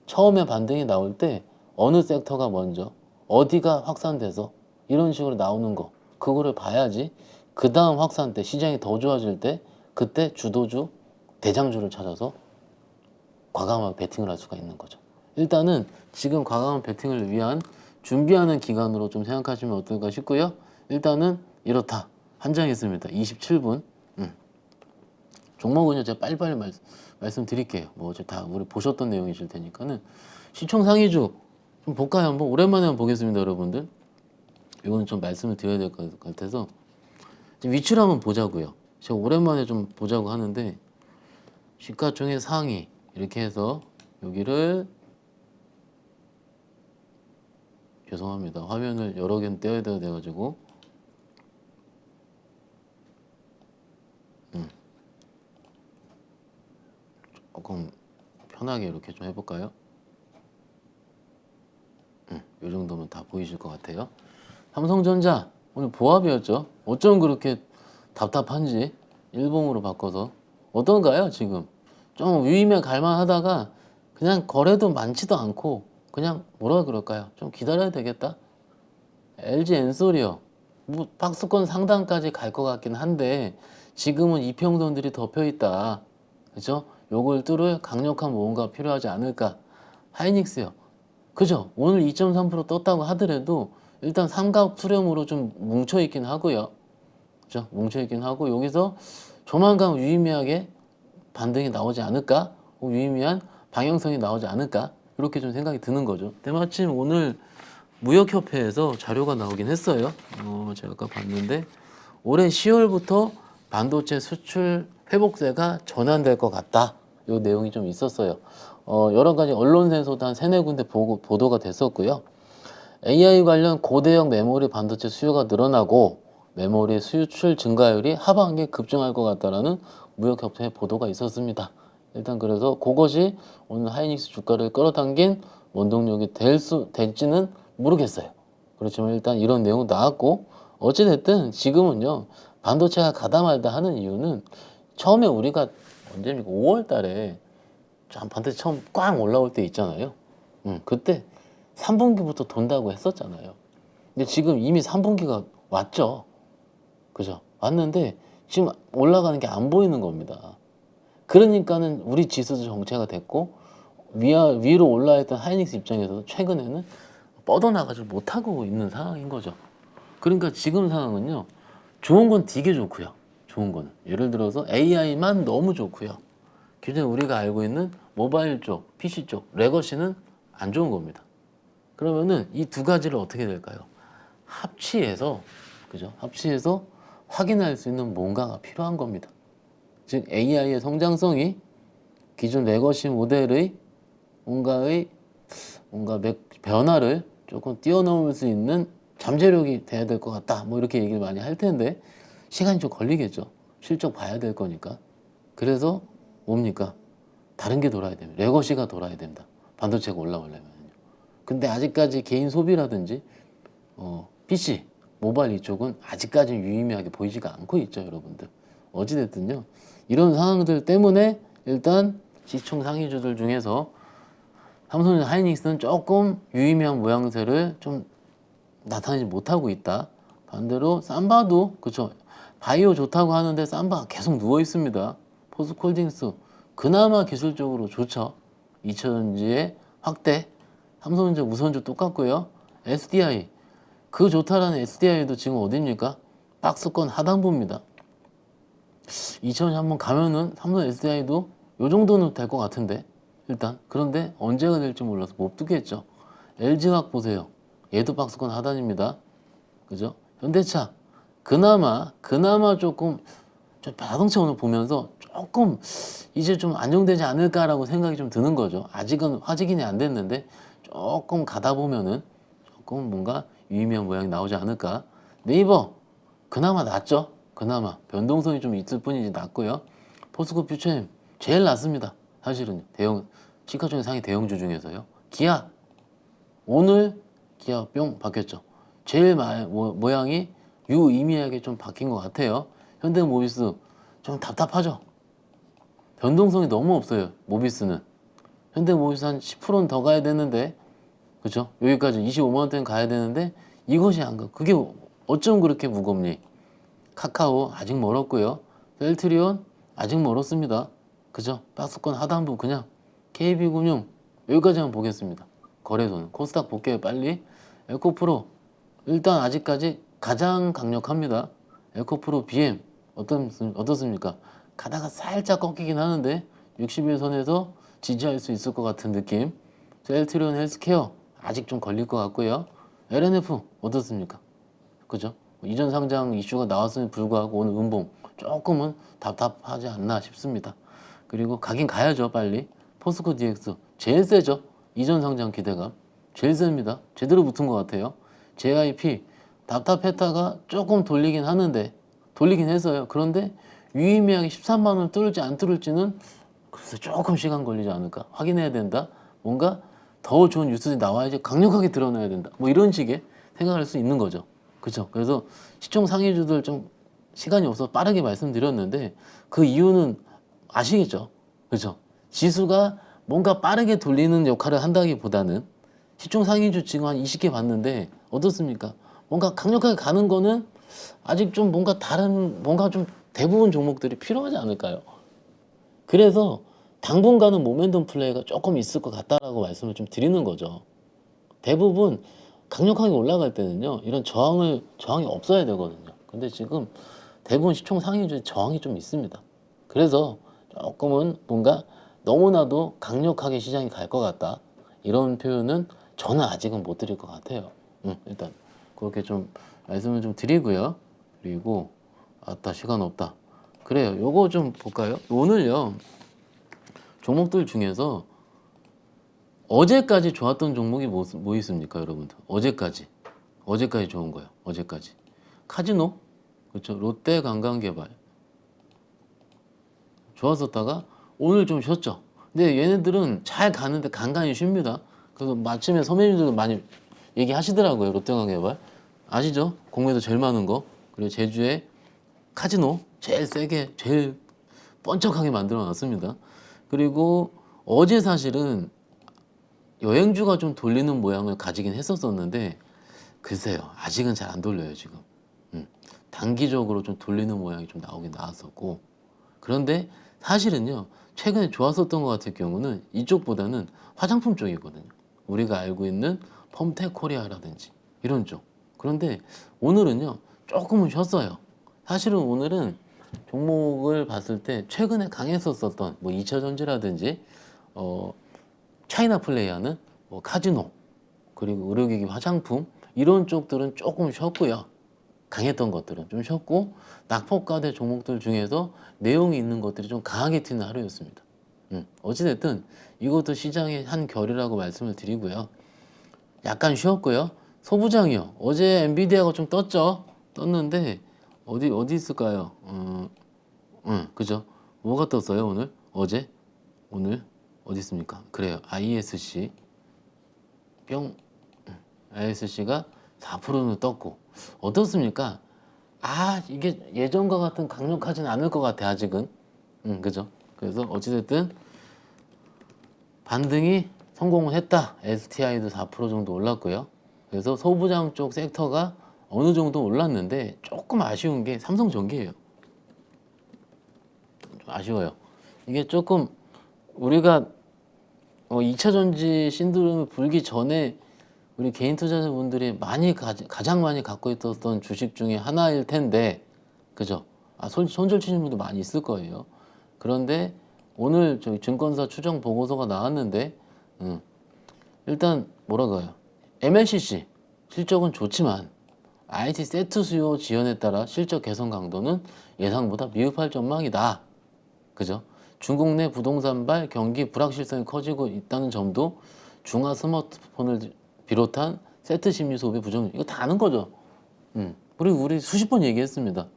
처음에 반등이 나올 때 어느 섹터가 먼저 어디가 확산돼서 이런 식으로 나오는 거, 그거를 봐야지 그 다음 확산 때 시장이 더 좋아질 때 그때 주도주 대장주를 찾아서 과감하게 베팅을 할 수가 있는 거죠. 일단은 지금 과감한 베팅을 위한 준비하는 기간으로 좀 생각하시면 어떨까 싶고요. 일단은 이렇다. 한 장 있습니다. 27분. 종목은요 제가 빨리빨리 말씀드릴게요. 뭐 어차피 다 우리 보셨던 내용이실 테니까는. 시총 상위주 좀 볼까요? 한번 오랜만에 한번 보겠습니다, 여러분들. 이거는 좀 말씀을 드려야 될 것 같아서 위치를 한번 보자고요. 제가 오랜만에 좀 보자고 하는데, 시가총액 상위 이렇게 해서 여기를, 죄송합니다, 화면을 여러 개는 떼어야 돼가지고 조금 편하게 이렇게 좀 해볼까요? 이 정도면 다 보이실 것 같아요. 삼성전자 오늘 보합이었죠. 어쩜 그렇게 답답한지 일봉으로 바꿔서. 어떤가요 지금? 좀 위임에 갈만하다가 그냥 거래도 많지도 않고 그냥 뭐라 그럴까요? 좀 기다려야 되겠다. LG 엔소리요. 뭐 박스권 상단까지 갈 것 같긴 한데 지금은 이평선들이 덮여 있다. 그죠? 요걸 뚫을 강력한 뭔가 필요하지 않을까. 하이닉스요. 그죠? 오늘 2.3% 떴다고 하더라도 일단 삼각 수렴으로 좀 뭉쳐 있긴 하고요. 그죠? 뭉쳐 있긴 하고 여기서 조만간 유의미하게 반등이 나오지 않을까? 유의미한 방향성이 나오지 않을까? 이렇게 좀 생각이 드는 거죠. 때마침 오늘 무역협회에서 자료가 나오긴 했어요. 제가 아까 봤는데 올해 10월부터 반도체 수출 회복세가 전환될 것 같다. 이 내용이 좀 있었어요. 여러 가지 언론사에서도 한 세네 군데 보도가 됐었고요. AI 관련 고대형 메모리 반도체 수요가 늘어나고 메모리 수출 증가율이 하반기에 급증할 것 같다라는 무역협회 보도가 있었습니다. 일단 그래서 그것이 오늘 하이닉스 주가를 끌어당긴 원동력이 될지는 모르겠어요. 그렇지만 일단 이런 내용 나왔고, 어찌됐든 지금은요 반도체가 가다 말다 하는 이유는, 처음에 우리가 언제입니까? 5월 달에 반도체 처음 꽝 올라올 때 있잖아요. 그때 3분기부터 돈다고 했었잖아요. 근데 지금 이미 3분기가 왔죠. 그죠? 왔는데 지금 올라가는 게 안 보이는 겁니다. 그러니까는 우리 지수도 정체가 됐고 위로 올라있던 하이닉스 입장에서도 최근에는 뻗어나가지 못하고 있는 상황인 거죠. 그러니까 지금 상황은요, 좋은 건 되게 좋고요. 좋은 거는 예를 들어서 AI만 너무 좋고요. 기존에 우리가 알고 있는 모바일 쪽, PC 쪽, 레거시는 안 좋은 겁니다. 그러면은 이 두 가지를 어떻게 될까요? 합치해서, 그죠? 합치해서 확인할 수 있는 뭔가가 필요한 겁니다. 즉 AI의 성장성이 기존 레거시 모델의 뭔가 변화를 조금 뛰어넘을 수 있는 잠재력이 돼야 될 것 같다. 뭐 이렇게 얘기를 많이 할 텐데 시간이 좀 걸리겠죠. 실적 봐야 될 거니까. 그래서 뭡니까? 다른 게 돌아야 됩니다. 레거시가 돌아야 된다. 반도체가 올라오려면요. 근데 아직까지 개인 소비라든지 PC, 모바일 이쪽은 아직까지는 유의미하게 보이지가 않고 있죠, 여러분들. 어찌됐든요. 이런 상황들 때문에 일단 시총 상위주들 중에서 삼성전자 하이닉스는 조금 유의미한 모양새를 좀 나타내지 못하고 있다. 반대로 삼바도 그쵸, 바이오 좋다고 하는데 삼바가 계속 누워 있습니다. 포스코홀딩스 그나마 기술적으로 좋죠. 2차전지의 확대, 삼성전자 우선주 똑같고요. SDI 그 좋다라는 SDI도 지금 어디입니까? 박스권 하단부입니다. 2차전지 한번 가면은 삼성 SDI도 요 정도는 될 것 같은데 일단. 그런데 언제가 될지 몰라서 못 두겠죠. LG화학 보세요. 얘도 박스권 하단입니다. 그죠? 현대차 그나마 조금 자동차 오늘 보면서 조금 이제 좀 안정되지 않을까라고 생각이 좀 드는 거죠. 아직은 화직인이 안 됐는데 조금 가다 보면은 조금 뭔가 유의미한 모양이 나오지 않을까. 네이버 그나마 낫죠. 그나마 변동성이 좀 있을 뿐이지 낫고요. 포스코 퓨처엠 제일 낫습니다. 사실은 대형 시가총액 상위 대형주 중에서요. 기아 오늘 기아 뿅 바뀌었죠. 제일 모양이 유의미하게 좀 바뀐 것 같아요. 현대모비스 좀 답답하죠. 변동성이 너무 없어요. 모비스는 현대모비스 한 10%는 더 가야 되는데 그죠? 여기까지 25만 원대는 가야 되는데 이것이 안 가. 그게 어쩜 그렇게 무겁니? 카카오 아직 멀었고요. 셀트리온 아직 멀었습니다. 그죠? 박스권 하단부 그냥 KB금융 여기까지만 보겠습니다. 거래소는 코스닥 볼게요 빨리. 에코프로 일단 아직까지 가장 강력합니다. 에코프로 BM 어떻습니까? 가다가 살짝 꺾이긴 하는데 60일선에서 지지할 수 있을 것 같은 느낌. 셀트리온 헬스케어 아직 좀 걸릴 것 같고요. LNF 어떻습니까? 그죠? 이전 상장 이슈가 나왔음에 불구하고 오늘 음봉 조금은 답답하지 않나 싶습니다. 그리고 가긴 가야죠 빨리. 포스코 DX 제일 세죠. 이전 상장 기대감 제일 셉니다. 제대로 붙은 것 같아요. JIP 답답했다가 조금 돌리긴 하는데 돌리긴 했어요. 그런데 유의미하게 13만 원 뚫을지 안 뚫을지는 그래서 조금 시간 걸리지 않을까 확인해야 된다. 뭔가 더 좋은 뉴스들이 나와야지 강력하게 드러나야 된다. 뭐 이런 식의 생각할 수 있는 거죠. 그렇죠. 그래서 시총 상위주들 좀 시간이 없어서 빠르게 말씀드렸는데 그 이유는 아시겠죠? 그렇죠. 지수가 뭔가 빠르게 돌리는 역할을 한다기보다는 시총 상위주 지금 한 20개 봤는데 어떻습니까? 뭔가 강력하게 가는 거는 아직 좀 뭔가 다른 뭔가 좀 대부분 종목들이 필요하지 않을까요? 그래서 당분간은 모멘텀 플레이가 조금 있을 것 같다라고 말씀을 좀 드리는 거죠. 대부분 강력하게 올라갈 때는요, 이런 저항이 없어야 되거든요. 근데 지금 대부분 시총 상위주에 저항이 좀 있습니다. 그래서 조금은 뭔가 너무나도 강력하게 시장이 갈 것 같다. 이런 표현은 저는 아직은 못 드릴 것 같아요. 일단 그렇게 좀 말씀을 좀 드리고요. 그리고 아따 시간 없다. 그래요. 요거 좀 볼까요? 오늘요. 종목들 중에서 어제까지 좋았던 종목이 뭐 있습니까, 여러분들? 어제까지 좋은 거예요. 어제까지 카지노, 그렇죠? 롯데관광개발 좋았었다가 오늘 좀 쉬었죠. 근데 얘네들은 잘 가는데 간간히 쉽니다. 그래서 마침에 선배님들도 많이 얘기하시더라고요. 롯데관광개발 아시죠? 공매도 제일 많은 거. 그리고 제주에 카지노 제일 세게 제일 번쩍하게 만들어 놨습니다. 그리고 어제 사실은 여행주가 좀 돌리는 모양을 가지긴 했었는데 글쎄요 아직은 잘 안 돌려요 지금. 단기적으로 좀 돌리는 모양이 좀 나오긴 나왔었고 그런데 사실은요 최근에 좋았었던 것 같은 경우는 이쪽보다는 화장품 쪽이거든요. 우리가 알고 있는 펌텍코리아라든지 이런 쪽. 그런데 오늘은요 조금은 쉬었어요. 사실은 오늘은 종목을 봤을 때 최근에 강했었던 뭐 2차전지라든지 차이나 플레이하는 뭐 카지노 그리고 의료기기 화장품 이런 쪽들은 조금 쉬었고요. 강했던 것들은 좀 쉬었고 낙폭과대 종목들 중에서 내용이 있는 것들이 좀 강하게 튀는 하루였습니다. 어찌됐든 이것도 시장의 한 결이라고 말씀을 드리고요. 약간 쉬었고요. 소부장이요. 어제 엔비디아가 좀 떴죠. 떴는데 어디 있을까요? 그죠? 뭐가 떴어요 오늘? 어제? 오늘? 어디 있습니까? 그래요. ISC 뿅. ISC가 4%는 떴고 어떻습니까? 이게 예전과 같은 강력하진 않을 것 같아 아직은. 그죠? 그래서 어찌됐든 반등이 성공을 했다. STI도 4% 정도 올랐고요. 그래서 소부장 쪽 섹터가 어느 정도 올랐는데 조금 아쉬운 게 삼성전기예요. 좀 아쉬워요. 이게 조금 우리가 2차 전지 신드롬이 불기 전에 우리 개인 투자자분들이 가장 많이 갖고 있었던 주식 중에 하나일 텐데, 그죠? 손절 치신 분도 많이 있을 거예요. 그런데 오늘 저희 증권사 추정 보고서가 나왔는데, 일단 뭐라고요? MLCC 실적은 좋지만 IT 세트 수요 지연에 따라 실적 개선 강도는 예상보다 미흡할 전망이다. 그죠? 중국 내 부동산발 경기 불확실성이 커지고 있다는 점도 중화 스마트폰을 비롯한 세트 심리 소비 부정, 이거 다 아는 거죠. 우리 수십 번 얘기했습니다.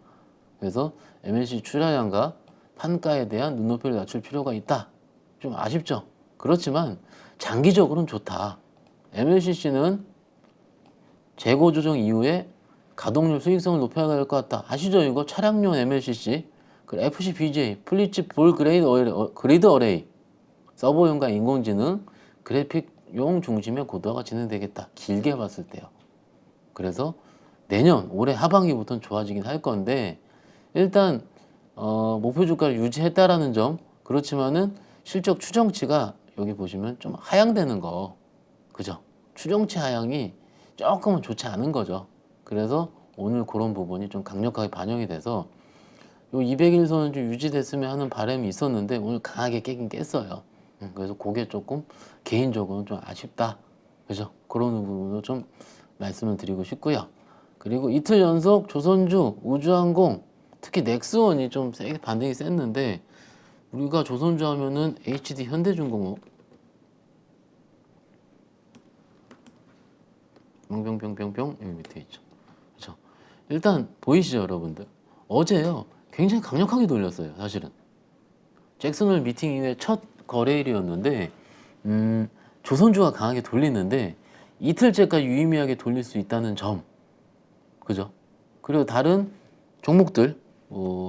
그래서 MLC 출하량과 판가에 대한 눈높이를 낮출 필요가 있다. 좀 아쉽죠. 그렇지만 장기적으로는 좋다. MLCC는 재고 조정 이후에 가동률 수익성을 높여야 할 것 같다. 아시죠? 이거 차량용 MLCC, 그 FCBJ, 플리츠 볼 그리드 어레이, 서버용과 인공지능, 그래픽용 중심의 고도화가 진행되겠다. 길게 봤을 때요. 그래서 올해 하반기부터는 좋아지긴 할 건데, 일단 목표 주가를 유지했다라는 점, 그렇지만은 실적 추정치가 여기 보시면 좀 하향되는 거, 그죠? 추정치 하향이 조금은 좋지 않은 거죠. 그래서 오늘 그런 부분이 좀 강력하게 반영이 돼서 요 200일선은 좀 유지됐으면 하는 바람이 있었는데 오늘 강하게 깨긴 깼어요. 그래서 그게 조금 개인적으로는 좀 아쉽다. 그죠? 그런 부분도 좀 말씀을 드리고 싶고요. 그리고 이틀 연속 조선주, 우주항공, 특히 넥스원이 좀 세게 반등이 셌는데, 우리가 조선주 하면은 HD 현대중공업, 병병병병병 여기 밑에 있죠. 그렇죠? 일단 보이시죠, 여러분들? 어제요 굉장히 강력하게 돌렸어요. 사실은 잭슨홀 미팅 이후에 첫 거래일이었는데 조선주가 강하게 돌리는데 이틀째까지 유의미하게 돌릴 수 있다는 점, 그죠? 그리고 다른 종목들,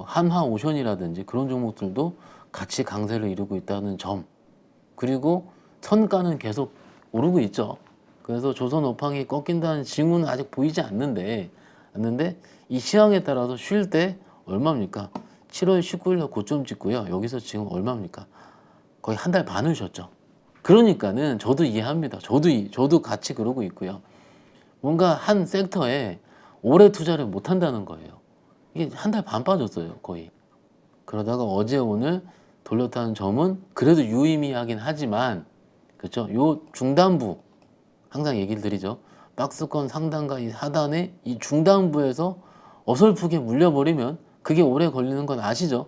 한화오션이라든지 그런 종목들도 같이 강세를 이루고 있다는 점, 그리고 선가는 계속 오르고 있죠. 그래서 조선 업황이 꺾인다는 징후는 아직 보이지 않는데 이 시황에 따라서 쉴 때 얼마입니까? 7월 19일 날 고점 찍고요. 여기서 지금 얼마입니까? 거의 한 달 반을 쉬었죠. 그러니까는 저도 이해합니다. 저도 같이 그러고 있고요. 뭔가 한 섹터에 오래 투자를 못 한다는 거예요. 이게 한 달 반 빠졌어요, 거의. 그러다가 어제 오늘 돌렸다는 점은 그래도 유의미하긴 하지만, 그렇죠? 요 중단부 항상 얘기를 드리죠. 박스권 상단과 이 하단의 이 중단부에서 어설프게 물려버리면 그게 오래 걸리는 건 아시죠?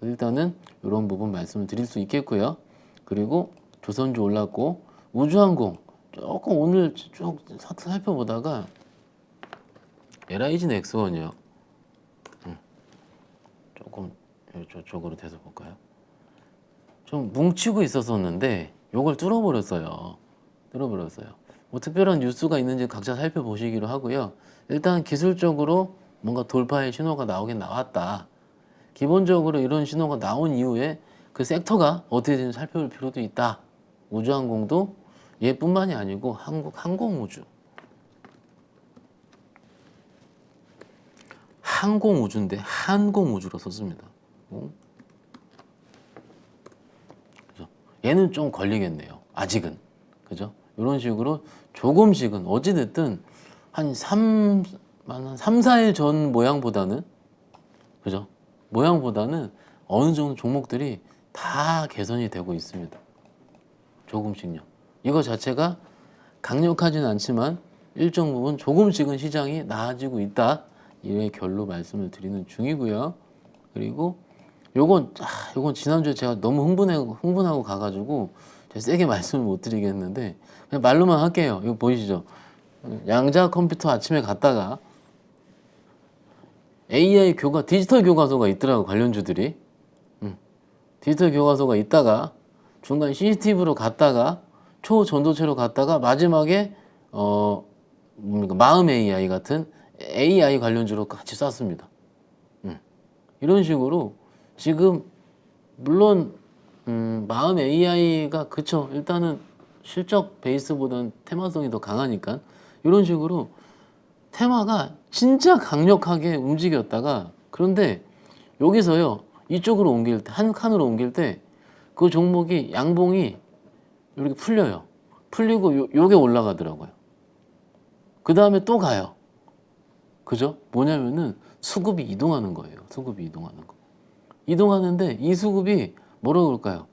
일단은 이런 부분 말씀을 드릴 수 있겠고요. 그리고 조선주 올랐고 우주항공 조금 오늘 쭉 살펴보다가 LIG 넥스원이요. 조금 저쪽으로 대서 볼까요? 좀 뭉치고 있었었는데 요걸 뚫어버렸어요. 뭐 특별한 뉴스가 있는지 각자 살펴보시기로 하고요. 일단 기술적으로 뭔가 돌파의 신호가 나오긴 나왔다. 기본적으로 이런 신호가 나온 이후에 그 섹터가 어떻게 되는지 살펴볼 필요도 있다. 우주항공도 얘뿐만이 아니고 항공우주. 항공우주인데 항공우주로 썼습니다. 그죠? 얘는 좀 걸리겠네요. 아직은. 그죠? 이런 식으로 조금씩은 어찌됐든 한 3, 4일 전 모양보다는, 그죠? 모양보다는 어느 정도 종목들이 다 개선이 되고 있습니다. 조금씩요. 이거 자체가 강력하진 않지만 일정 부분 조금씩은 시장이 나아지고 있다. 이의 결로 말씀을 드리는 중이고요. 그리고 요건 지난주에 제가 너무 흥분하고 가가지고 제가 세게 말씀을 못 드리겠는데 그냥 말로만 할게요. 이거 보이시죠? 양자 컴퓨터 아침에 갔다가 AI 디지털 교과서가 있더라고, 관련주들이. 디지털 교과서가 있다가 중간 CCTV로 갔다가 초전도체로 갔다가 마지막에 뭡니까 마음 AI 같은 AI 관련주로 같이 쐈습니다. 이런 식으로 지금 물론 마음 AI가 그쵸 일단은 실적 베이스보다는 테마성이 더 강하니까 이런 식으로 테마가 진짜 강력하게 움직였다가 그런데 여기서요 이쪽으로 옮길 때 한 칸으로 옮길 때 그 종목이 양봉이 이렇게 풀려요. 풀리고 요게 올라가더라고요. 그 다음에 또 가요. 그죠? 뭐냐면은 수급이 이동하는 거예요. 수급이 이동하는 거. 이동하는데 이 수급이 뭐라고 그럴까요?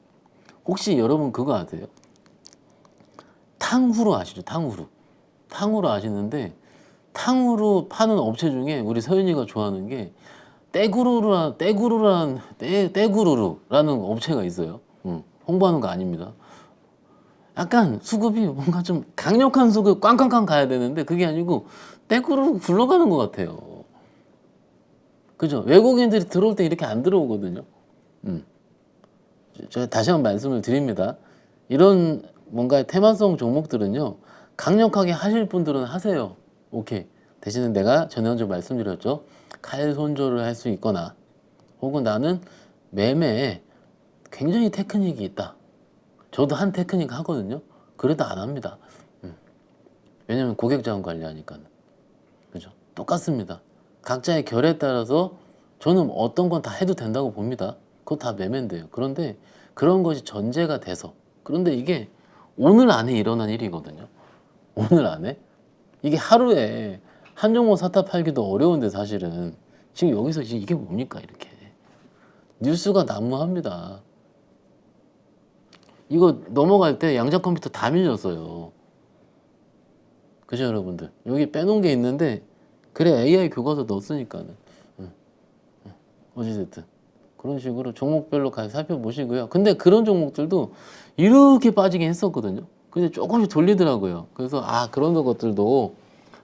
혹시 여러분 그거 아세요? 탕후루 아시죠? 탕후루. 탕후루 아시는데 탕후루 파는 업체 중에 우리 서윤이가 좋아하는 게 떼구루라는 업체가 있어요. 홍보하는 거 아닙니다. 약간 수급이 뭔가 좀 강력한 수급 꽝꽝꽝 가야 되는데 그게 아니고 떼구르 굴러가는 것 같아요. 그죠? 외국인들이 들어올 때 이렇게 안 들어오거든요. 제가 다시 한번 말씀을 드립니다. 이런 뭔가 테마성 종목들은요 강력하게 하실 분들은 하세요. 오케이. 대신에 내가 전형적으로 말씀드렸죠. 칼 손절을 할 수 있거나 혹은 나는 매매에 굉장히 테크닉이 있다. 저도 한 테크닉 하거든요. 그래도 안 합니다. 왜냐면 고객 자원 관리하니까. 그죠? 똑같습니다. 각자의 결에 따라서 저는 어떤 건 다 해도 된다고 봅니다. 그거 다 매매인데요. 그런데 그런 것이 전제가 돼서 그런데 이게 오늘 안에 일어난 일이거든요. 오늘 안에 이게 하루에 한 종목 사타 팔기도 어려운데 사실은 지금 여기서 이게 뭡니까 이렇게 뉴스가 난무합니다. 이거 넘어갈 때 양자 컴퓨터 다 밀렸어요. 그죠 여러분들? 여기 빼놓은 게 있는데 그래 AI 교과서 넣었으니까는 어찌됐든 그런 식으로 종목별로 가서 살펴보시고요. 근데 그런 종목들도 이렇게 빠지긴 했었거든요. 근데 조금씩 돌리더라고요. 그래서 그런 것들도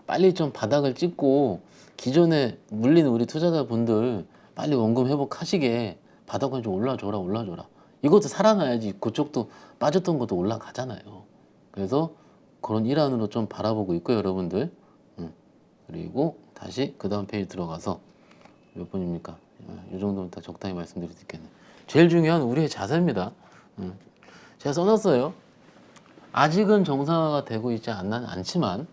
빨리 좀 바닥을 찍고 기존에 물린 우리 투자자분들 빨리 원금 회복하시게 바닥을 좀 올라줘라. 이것도 살아나야지 그쪽도 빠졌던 것도 올라가잖아요. 그래서 그런 일환으로 좀 바라보고 있고요, 여러분들. 그리고 다시 그 다음 페이지 들어가서 몇 분입니까? 이 정도면 다 적당히 말씀드릴 수 있겠네요. 제일 중요한 우리의 자세입니다. 제가 써놨어요. 아직은 정상화가 되고 있지 않지만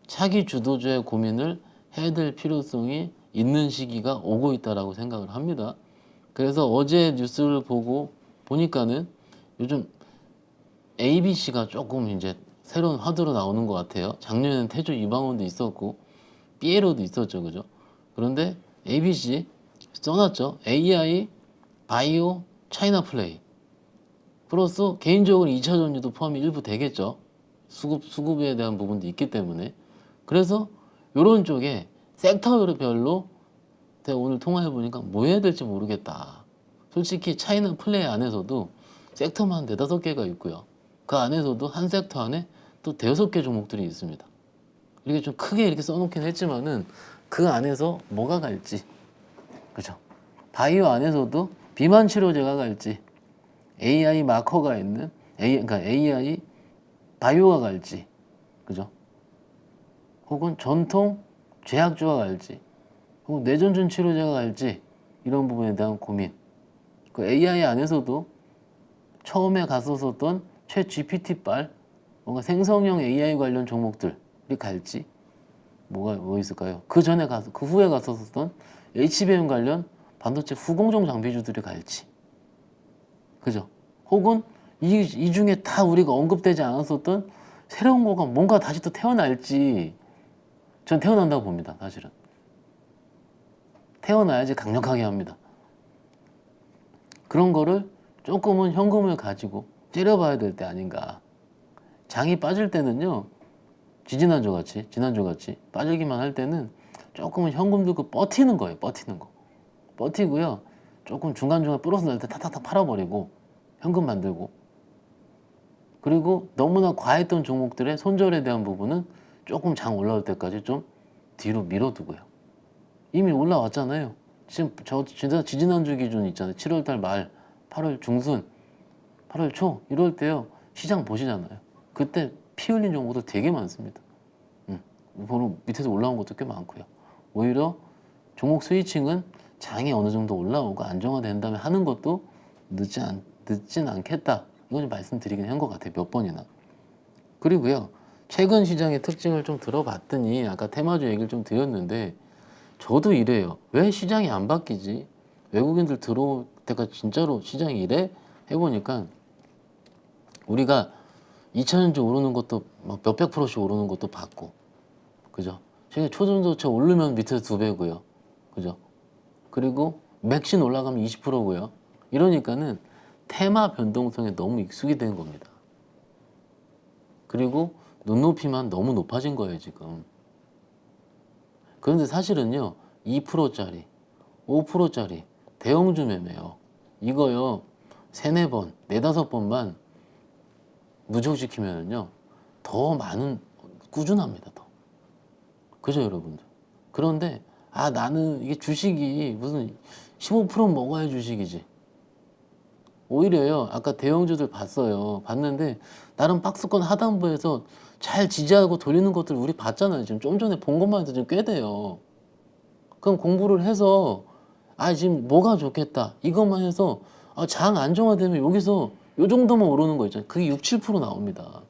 차기 주도주의 고민을 해야 될 필요성이 있는 시기가 오고 있다라고 생각을 합니다. 그래서 어제 뉴스를 보니까는 요즘 ABC가 조금 이제 새로운 화두로 나오는 것 같아요. 작년에는 태조 이방원도 있었고 삐에로도 있었죠, 그죠? 그런데 ABC 써놨죠. AI, 바이오, 차이나 플레이 플러스 개인적으로 2차 전지도 포함이 일부 되겠죠. 수급에 대한 부분도 있기 때문에 그래서 이런 쪽에 섹터별로 제가 오늘 통화해보니까 뭐 해야 될지 모르겠다. 솔직히 차이나 플레이 안에서도 섹터만 4-5개가 있고요. 그 안에서도 한 섹터 안에 또 5-6개 종목들이 있습니다. 이렇게 좀 크게 이렇게 써놓긴 했지만은 그 안에서 뭐가 갈지 그죠? 바이오 안에서도 비만 치료제가 갈지 AI 마커가 있는 그러니까 AI 바이오가 갈지 그죠? 혹은 전통 제약주가 갈지 혹은 뇌전증 치료제가 갈지 이런 부분에 대한 고민 그 AI 안에서도 처음에 갔었던 최 GPT발 뭔가 생성형 AI 관련 종목들이 갈지 뭐 있을까요? 그 후에 갔었던 HBM 관련 반도체 후공정 장비주들이 갈지 그죠? 혹은 이 중에 다 우리가 언급되지 않았었던 새로운 거가 뭔가 다시 또 태어날지 전 태어난다고 봅니다. 사실은 태어나야지 강력하게 합니다. 그런 거를 조금은 현금을 가지고 째려봐야 될 때 아닌가. 장이 빠질 때는요 지난주 같이 빠지기만 할 때는 조금은 현금 들고 버티는 거예요. 버티고요 조금 중간중간 플러스 날 때 탁탁탁 팔아버리고 현금 만들고 그리고 너무나 과했던 종목들의 손절에 대한 부분은 조금 장 올라올 때까지 좀 뒤로 밀어두고요. 이미 올라왔잖아요. 지금 지지난주 기준 있잖아요. 7월달 말 8월 중순 8월 초 이럴 때요 시장 보시잖아요. 그때 피 흘린 종목도 되게 많습니다. 바로 밑에서 올라온 것도 꽤 많고요. 오히려 종목 스위칭은 장이 어느 정도 올라오고 안정화된 다음에 하는 것도 늦진 않겠다. 이건 좀 말씀드리긴 한 것 같아요. 몇 번이나. 그리고요. 최근 시장의 특징을 좀 들어봤더니 아까 테마주 얘기를 좀 드렸는데 저도 이래요. 왜 시장이 안 바뀌지? 외국인들 들어올 때가 진짜로 시장이 이래? 해보니까 우리가 2000년째 오르는 것도 막 몇백 프로씩 오르는 것도 봤고 그죠? 최근 초전도체 오르면 밑에서 2배고요. 그죠? 그리고 맥신 올라가면 20%고요. 이러니까는 테마 변동성에 너무 익숙이 된 겁니다. 그리고 눈높이만 너무 높아진 거예요, 지금. 그런데 사실은요, 2%짜리, 5%짜리 대형주 매매요. 이거요, 3, 4번, 4, 5번만 누적시키면요, 더 많은, 꾸준합니다, 더. 그죠, 여러분들? 그런데, 아, 나는 이게 주식이 무슨 15% 먹어야 주식이지. 오히려요, 아까 대형주들 봤어요. 봤는데, 나름 박스권 하단부에서 잘 지지하고 돌리는 것들 우리 봤잖아요. 지금 좀 전에 본 것만 해도 지금 꽤 돼요. 그럼 공부를 해서, 아, 지금 뭐가 좋겠다. 이것만 해서, 아, 장 안정화되면 여기서 요 정도만 오르는 거 있잖아요. 그게 6, 7% 나옵니다.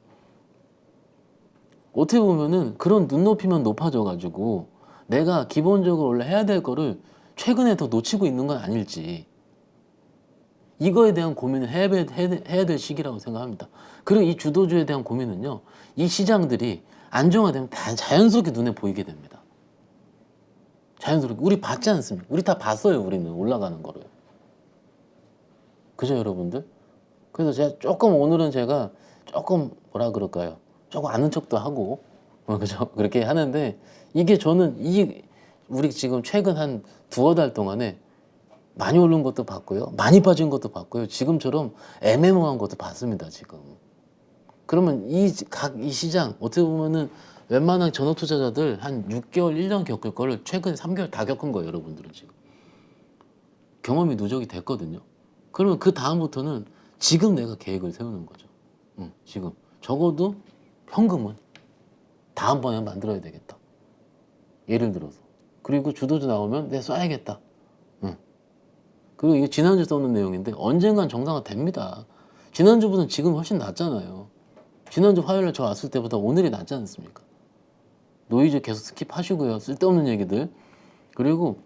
어떻게 보면은 그런 눈높이만 높아져가지고, 내가 기본적으로 원래 해야 될 거를 최근에 더 놓치고 있는 건 아닐지. 이거에 대한 고민을 해야 될 시기라고 생각합니다. 그리고 이 주도주에 대한 고민은요, 이 시장들이 안정화되면 다 자연스럽게 눈에 보이게 됩니다. 자연스럽게. 우리 봤지 않습니까? 우리 다 봤어요, 우리는. 올라가는 거를. 그죠, 여러분들? 그래서 제가 조금 오늘은 제가 조금 뭐라 그럴까요? 조금 아는 척도 하고, 그죠? 그렇게 하는데, 이게 저는 우리 지금 최근 한 2~달 동안에 많이 오른 것도 봤고요. 많이 빠진 것도 봤고요. 지금처럼 애매모호한 것도 봤습니다, 지금. 그러면 이 시장, 어떻게 보면은 웬만한 전업 투자자들 한 6개월, 1년 겪을 거를 최근 3개월 다 겪은 거예요, 여러분들은 지금. 경험이 누적이 됐거든요. 그러면 그 다음부터는 지금 내가 계획을 세우는 거죠. 지금. 적어도 현금은 다음번에 만들어야 되겠다. 예를 들어서. 그리고 주도주 나오면 내가 써야겠다. 그리고 이게 지난주 써놓은 내용인데 언젠간 정상화 됩니다. 지난주보다는 지금 훨씬 낫잖아요. 지난주 화요일에 저 왔을 때보다 오늘이 낫지 않습니까? 노이즈 계속 스킵하시고요. 쓸데없는 얘기들. 그리고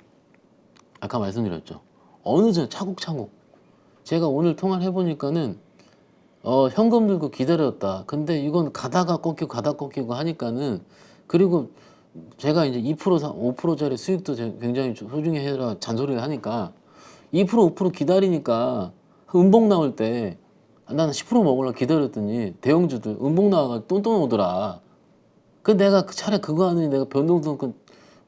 아까 말씀드렸죠. 어느 정도 차곡차곡. 제가 오늘 통화를 해보니까는 현금 들고 기다렸다. 근데 이건 가다가 꺾이고 가다 꺾이고 하니까는 그리고 제가 이제 2% 5%짜리 수익도 굉장히 소중히 해라 잔소리를 하니까 2% 5% 기다리니까 음봉 나올 때 나는 10% 먹으려고 기다렸더니 대형주들 음봉 나와가 똔똔 오더라. 그 내가 차라리 그거 하느니 내가 변동성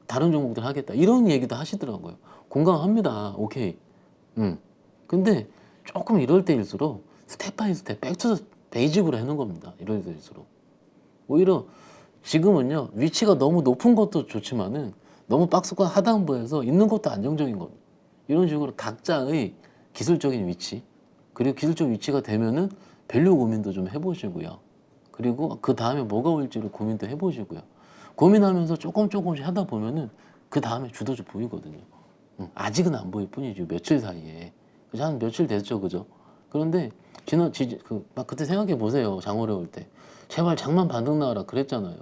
다른 종목들 하겠다. 이런 얘기도 하시더라고요. 공감합니다. 오케이. 근데 조금 이럴 때일수록 스텝 바이 스텝 백투 베이직으로 해놓은 겁니다. 이럴 때일수록. 오히려 지금은요. 위치가 너무 높은 것도 좋지만은 너무 박스권 하단부에서 있는 것도 안정적인 겁니다. 이런 식으로 각자의 기술적인 위치 그리고 기술적 위치가 되면은 밸류 고민도 좀 해보시고요. 그리고 그 다음에 뭐가 올지를 고민도 해보시고요. 고민하면서 조금씩 하다 보면은 그 다음에 주도주 보이거든요. 아직은 안 보일 뿐이죠. 며칠 사이에. 그죠? 한 며칠 됐죠, 그죠? 그런데 막 그때 생각해 보세요. 장 어려울 때 제발 장만 반등 나와라 그랬잖아요.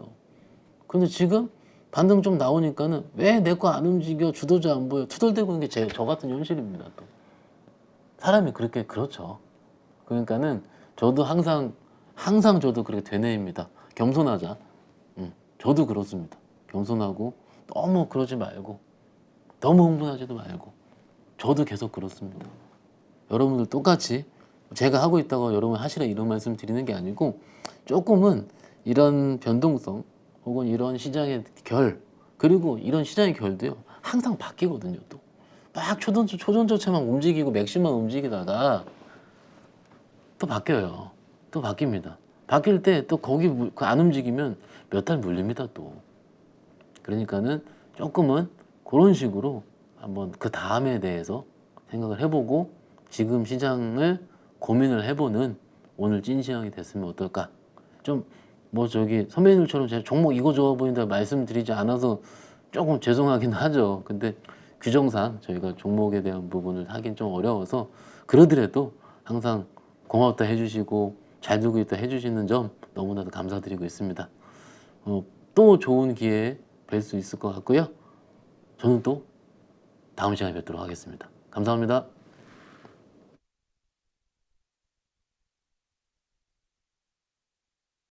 근데 지금 반등 좀 나오니까는 왜 내 거 안 움직여 주도주 안 보여 투덜대고 있는 게 저 같은 현실입니다. 또 사람이 그렇게 그렇죠. 그러니까는 저도 항상 저도 그렇게 되뇌입니다. 겸손하자. 저도 그렇습니다. 겸손하고 너무 그러지 말고 너무 흥분하지도 말고 저도 계속 그렇습니다. 여러분들 똑같이 제가 하고 있다고 여러분 하시라 이런 말씀 드리는 게 아니고 조금은 이런 변동성 혹은 이런 시장의 그리고 이런 시장의 결도요 항상 바뀌거든요. 또 막 초전조체만 움직이고 맥심만 움직이다가 또 바뀌어요. 또 바뀝니다. 바뀔 때 또 거기 안 움직이면 몇 달 물립니다. 또 그러니까는 조금은 그런 식으로 한번 그 다음에 대해서 생각을 해보고 지금 시장을 고민을 해보는 오늘 찐시황이 됐으면 어떨까. 좀 뭐 저기 선배님들처럼 제가 종목 이거 좋아 보인다 말씀드리지 않아서 조금 죄송하긴 하죠. 근데 규정상 저희가 종목에 대한 부분을 하긴 좀 어려워서, 그러더라도 항상 고맙다 해주시고 잘 두고 있다 해주시는 점 너무나도 감사드리고 있습니다. 또 좋은 기회에 뵐 수 있을 것 같고요. 저는 또 다음 시간에 뵙도록 하겠습니다. 감사합니다.